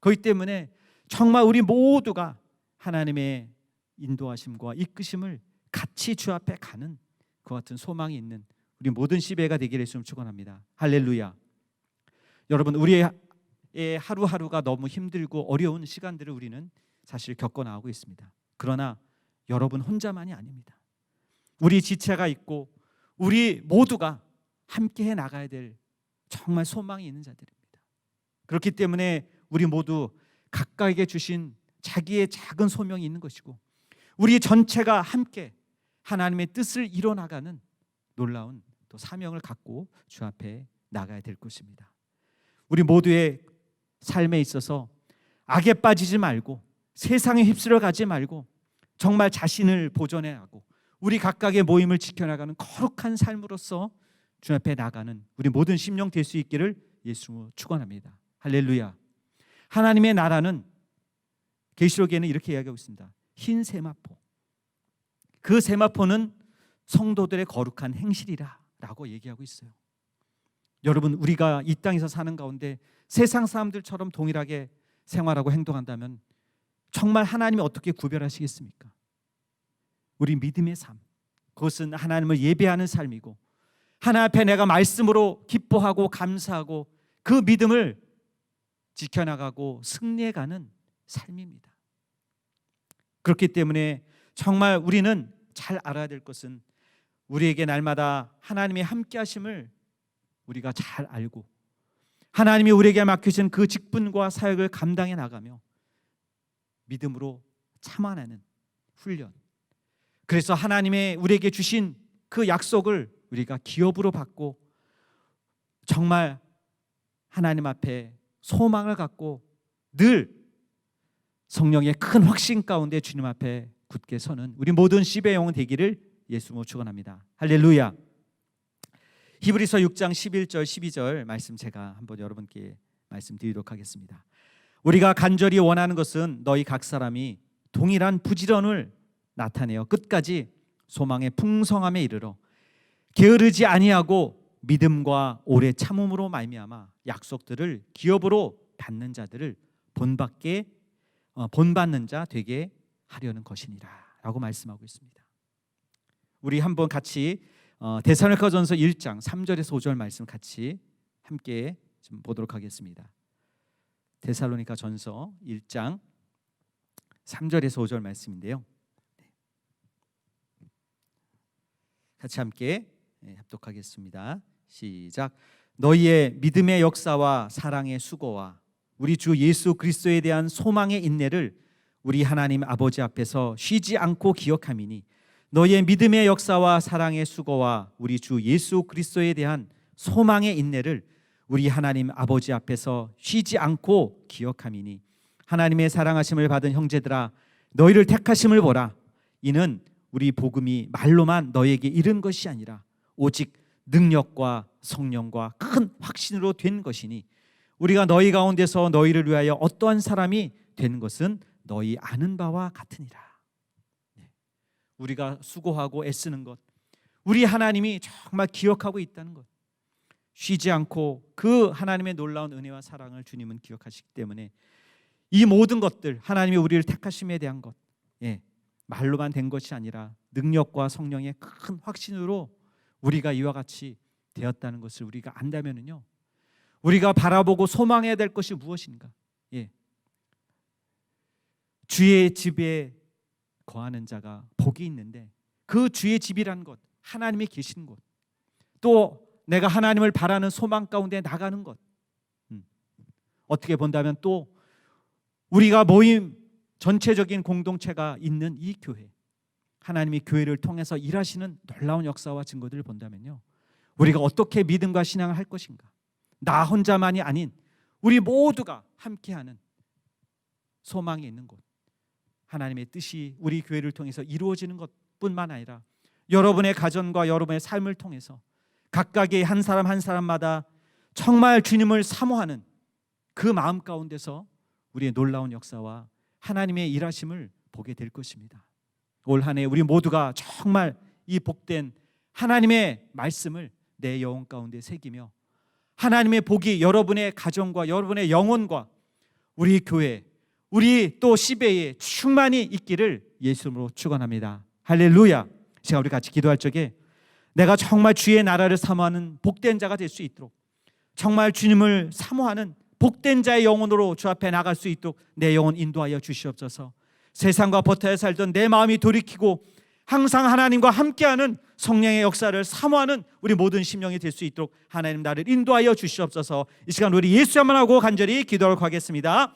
그렇기 때문에 정말 우리 모두가 하나님의 인도하심과 이끄심을 같이 주 앞에 가는 그 같은 소망이 있는 우리 모든 시베가 되기를 예수님 축원합니다. 할렐루야. 여러분, 우리의 하루하루가 너무 힘들고 어려운 시간들을 우리는 사실 겪어 나오고 있습니다. 그러나 여러분 혼자만이 아닙니다. 우리 지체가 있고 우리 모두가 함께 해 나가야 될 정말 소망이 있는 자들입니다. 그렇기 때문에 우리 모두 각각에게 주신 자기의 작은 소명이 있는 것이고 우리 전체가 함께 하나님의 뜻을 이뤄나가는 놀라운 또 사명을 갖고 주 앞에 나가야 될 것입니다. 우리 모두의 삶에 있어서 악에 빠지지 말고 세상에 휩쓸려 가지 말고 정말 자신을 보존해야 하고 우리 각각의 모임을 지켜나가는 거룩한 삶으로서 주 앞에 나가는 우리 모든 심령 될 수 있기를 예수로 축원합니다. 할렐루야. 하나님의 나라는 계시록에는 이렇게 이야기하고 있습니다. 흰 세마포. 그 세마포는 성도들의 거룩한 행실이라고 얘기하고 있어요. 여러분, 우리가 이 땅에서 사는 가운데 세상 사람들처럼 동일하게 생활하고 행동한다면 정말 하나님이 어떻게 구별하시겠습니까? 우리 믿음의 삶, 그것은 하나님을 예배하는 삶이고 하나님 앞에 내가 말씀으로 기뻐하고 감사하고 그 믿음을 지켜나가고 승리해가는 삶입니다. 그렇기 때문에 정말 우리는 잘 알아야 될 것은 우리에게 날마다 하나님의 함께 하심을 우리가 잘 알고 하나님이 우리에게 맡기신 그 직분과 사역을 감당해 나가며 믿음으로 참아내는 훈련, 그래서 하나님의 우리에게 주신 그 약속을 우리가 기업으로 받고 정말 하나님 앞에 소망을 갖고 늘 성령의 큰 확신 가운데 주님 앞에 굳게 서는 우리 모든 시베 영혼 되기를 예수님으로 축원합니다. 할렐루야. 히브리서 6장 11절 12절 말씀 제가 한번 여러분께 말씀드리도록 하겠습니다. 우리가 간절히 원하는 것은 너희 각 사람이 동일한 부지런을 나타내어 끝까지 소망의 풍성함에 이르러 게으르지 아니하고 믿음과 오래 참음으로 말미암아 약속들을 기업으로 받는 자들을 본받는 자 되게 하려는 것이니라 라고 말씀하고 있습니다. 우리 한번 같이 데살로니가전서 1장 3절에서 5절 말씀 같이 함께 좀 보도록 하겠습니다. 데살로니가전서 1장 3절에서 5절 말씀인데요. 같이 함께 합독하겠습니다. 시작. 너희의 믿음의 역사와 사랑의 수고와 우리 주 예수 그리스도에 대한 소망의 인내를 우리 하나님 아버지 앞에서 쉬지 않고 기억함이니 너희의 믿음의 역사와 사랑의 수고와 우리 주 예수 그리스도에 대한 소망의 인내를 우리 하나님 아버지 앞에서 쉬지 않고 기억함이니 하나님의 사랑하심을 받은 형제들아 너희를 택하심을 보라. 이는 우리 복음이 말로만 너희에게 이른 것이 아니라 오직 능력과 성령과 큰 확신으로 된 것이니 우리가 너희 가운데서 너희를 위하여 어떠한 사람이 되는 것은 너희 아는 바와 같으니라. 우리가 수고하고 애쓰는 것, 우리 하나님이 정말 기억하고 있다는 것, 쉬지 않고 그 하나님의 놀라운 은혜와 사랑을 주님은 기억하시기 때문에 이 모든 것들, 하나님이 우리를 택하심에 대한 것, 말로만 된 것이 아니라 능력과 성령의 큰 확신으로 우리가 이와 같이 되었다는 것을 우리가 안다면은요, 우리가 바라보고 소망해야 될 것이 무엇인가? 주의 집에 거하는 자가 복이 있는데 그 주의 집이라는 것, 하나님이 계신 곳, 또 내가 하나님을 바라는 소망 가운데 나가는 것, 어떻게 본다면 또 우리가 모임 전체적인 공동체가 있는 이 교회, 하나님이 교회를 통해서 일하시는 놀라운 역사와 증거들을 본다면요, 우리가 어떻게 믿음과 신앙을 할 것인가? 나 혼자만이 아닌 우리 모두가 함께하는 소망이 있는 곳, 하나님의 뜻이 우리 교회를 통해서 이루어지는 것뿐만 아니라 여러분의 가정과 여러분의 삶을 통해서 각각의 한 사람 한 사람마다 정말 주님을 사모하는 그 마음 가운데서 우리의 놀라운 역사와 하나님의 일하심을 보게 될 것입니다. 올 한 해 우리 모두가 정말 이 복된 하나님의 말씀을 내 영혼 가운데 새기며 하나님의 복이 여러분의 가정과 여러분의 영혼과 우리 교회, 우리 또 시베에 충만히 있기를 예수님으로 축원합니다. 할렐루야. 제가 우리 같이 기도할 적에 내가 정말 주의 나라를 사모하는 복된 자가 될 수 있도록, 정말 주님을 사모하는 복된 자의 영혼으로 주 앞에 나갈 수 있도록 내 영혼 인도하여 주시옵소서. 세상과 버텨야 살던 내 마음이 돌이키고 항상 하나님과 함께하는 성령의 역사를 사모하는 우리 모든 심령이 될 수 있도록 하나님 나를 인도하여 주시옵소서. 이 시간 우리 예수 한번 하고 간절히 기도하도록 하겠습니다.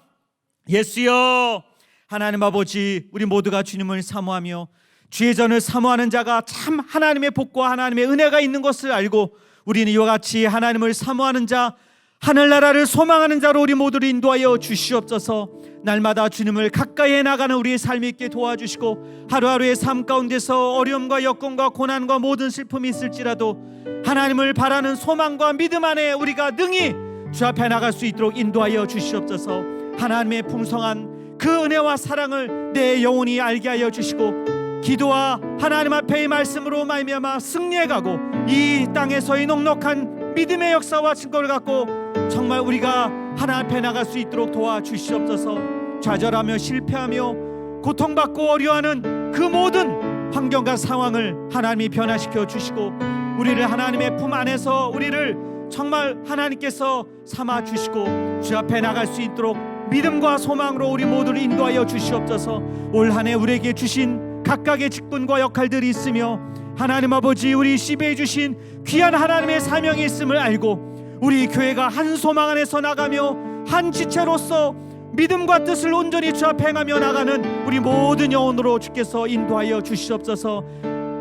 예수여, 하나님 아버지, 우리 모두가 주님을 사모하며 주의 전을 사모하는 자가 참 하나님의 복과 하나님의 은혜가 있는 것을 알고 우리는 이와 같이 하나님을 사모하는 자, 하늘나라를 소망하는 자로 우리 모두를 인도하여 주시옵소서. 날마다 주님을 가까이 해나가는 우리의 삶이 있게 도와주시고 하루하루의 삶 가운데서 어려움과 여건과 고난과 모든 슬픔이 있을지라도 하나님을 바라는 소망과 믿음 안에 우리가 능히 주 앞에 나갈 수 있도록 인도하여 주시옵소서. 하나님의 풍성한 그 은혜와 사랑을 내 영혼이 알게 하여 주시고 기도와 하나님 앞에의 말씀으로 말미암아 승리해가고 이 땅에서의 넉넉한 믿음의 역사와 증거를 갖고 정말 우리가 하나님 앞에 나갈 수 있도록 도와주시옵소서. 좌절하며 실패하며 고통받고 어려워하는 그 모든 환경과 상황을 하나님이 변화시켜 주시고 우리를 하나님의 품 안에서 우리를 정말 하나님께서 삼아 주시고 주 앞에 나갈 수 있도록 믿음과 소망으로 우리 모두를 인도하여 주시옵소서. 올 한 해 우리에게 주신 각각의 직분과 역할들이 있으며 하나님 아버지 우리 시베에 주신 귀한 하나님의 사명이 있음을 알고 우리 교회가 한 소망 안에서 나가며 한 지체로서 믿음과 뜻을 온전히 주 앞에 행하며 나가는 우리 모든 영혼으로 주께서 인도하여 주시옵소서.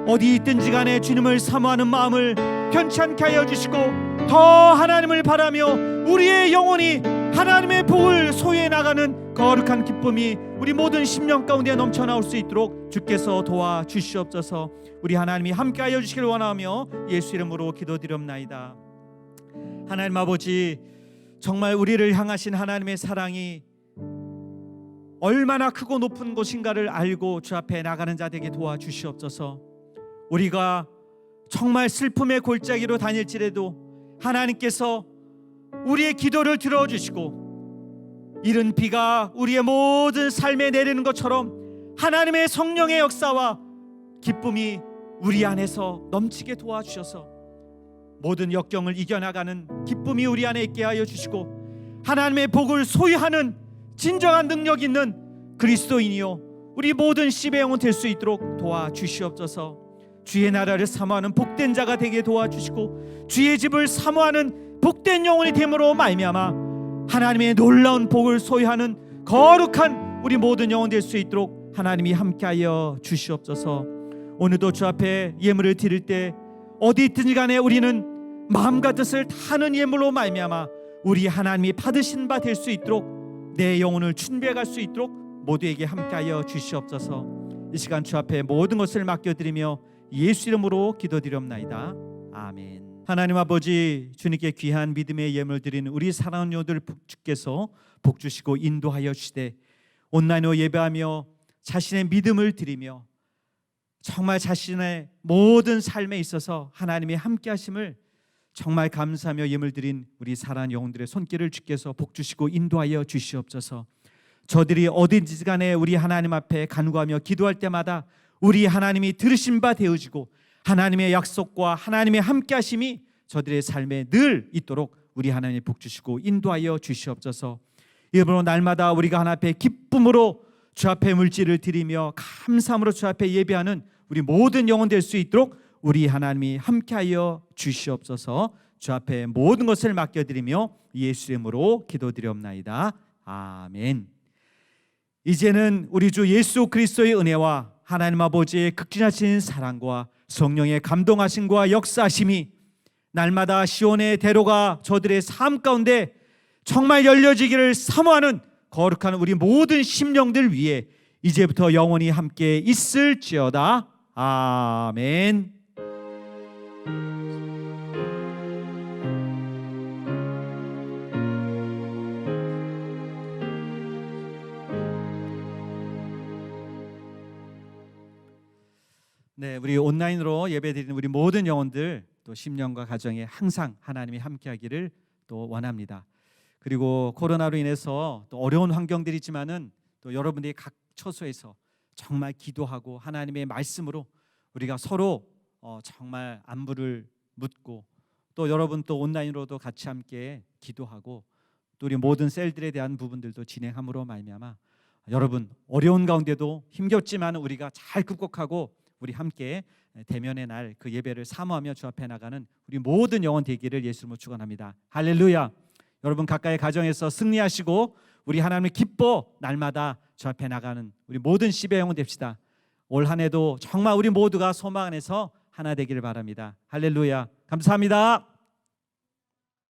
어디 있든지 간에 주님을 사모하는 마음을 편치 않게 하여 주시고 더 하나님을 바라며 우리의 영혼이 하나님의 복을 소유해 나가는 거룩한 기쁨이 우리 모든 심령 가운데 넘쳐나올 수 있도록 주께서 도와주시옵소서. 우리 하나님이 함께하여 주시길 원하며 예수 이름으로 기도드립나이다. 하나님 아버지, 정말 우리를 향하신 하나님의 사랑이 얼마나 크고 높은 곳인가를 알고 주 앞에 나가는 자 되게 도와주시옵소서. 우리가 정말 슬픔의 골짜기로 다닐지라도 하나님께서 우리의 기도를 들어주시고 이른 비가 우리의 모든 삶에 내리는 것처럼 하나님의 성령의 역사와 기쁨이 우리 안에서 넘치게 도와주셔서 모든 역경을 이겨나가는 기쁨이 우리 안에 있게 하여 주시고 하나님의 복을 소유하는 진정한 능력 있는 그리스도인이요 우리 모든 씨의 영혼 될 수 있도록 도와주시옵소서. 주의 나라를 사모하는 복된 자가 되게 도와주시고 주의 집을 사모하는 복된 영혼이 됨으로 말미암아 하나님의 놀라운 복을 소유하는 거룩한 우리 모든 영혼 될 수 있도록 하나님이 함께하여 주시옵소서. 오늘도 주 앞에 예물을 드릴 때 어디 있든지 간에 우리는 마음과 뜻을 다하는 예물로 말미암아 우리 하나님이 받으신 바 될 수 있도록 내 영혼을 준비해 갈 수 있도록 모두에게 함께하여 주시옵소서. 이 시간 주 앞에 모든 것을 맡겨드리며 예수 이름으로 기도드립나이다. 아멘. 하나님 아버지, 주님께 귀한 믿음의 예물 드리는 우리 사랑하는 영혼들 주께서 복 주시고 인도하여 주시되 온라인으로 예배하며 자신의 믿음을 드리며 정말 자신의 모든 삶에 있어서 하나님의 함께 하심을 정말 감사하며 예물 드린 우리 사랑하는 영혼들의 손길을 주께서 복 주시고 인도하여 주시옵소서. 저들이 어딘지 간에 우리 하나님 앞에 간구하며 기도할 때마다 우리 하나님이 들으신 바 되어지고 하나님의 약속과 하나님의 함께 하심이 저들의 삶에 늘 있도록 우리 하나님이 복 주시고 인도하여 주시옵소서. 이러므로 날마다 우리가 하나님 앞에 기쁨으로 주 앞에 물질을 드리며 감사함으로 주 앞에 예배하는 우리 모든 영혼 될 수 있도록 우리 하나님이 함께하여 주시옵소서. 주 앞에 모든 것을 맡겨드리며 예수 이름으로 기도드리옵나이다. 아멘. 이제는 우리 주 예수 그리스도의 은혜와 하나님 아버지의 극진하신 사랑과 성령의 감동하심과 역사하심이 날마다 시온의 대로가 저들의 삶 가운데 정말 열려지기를 사모하는 거룩한 우리 모든 심령들 위에 이제부터 영원히 함께 있을지어다. 아멘. 네, 우리 온라인으로 예배드리는 우리 모든 영혼들 또 심령과 가정에 항상 하나님이 함께하기를 또 원합니다. 그리고 코로나로 인해서 또 어려운 환경들이지만은 또 여러분들이 각 처소에서 정말 기도하고 하나님의 말씀으로 우리가 서로 정말 안부를 묻고 또 여러분 또 온라인으로도 같이 함께 기도하고 또 우리 모든 셀들에 대한 부분들도 진행함으로 말미암아 여러분 어려운 가운데도 힘겹지만 우리가 잘 극복하고 우리 함께 대면의 날 그 예배를 사모하며 주 앞에 나가는 우리 모든 영혼 되기를 예수님으로 축원합니다. 할렐루야. 여러분 각각의 가정에서 승리하시고 우리 하나님을 기뻐 날마다 주 앞에 나가는 우리 모든 시베 영혼 됩시다. 올 한 해도 정말 우리 모두가 소망 안에서 하나 되기를 바랍니다. 할렐루야. 감사합니다.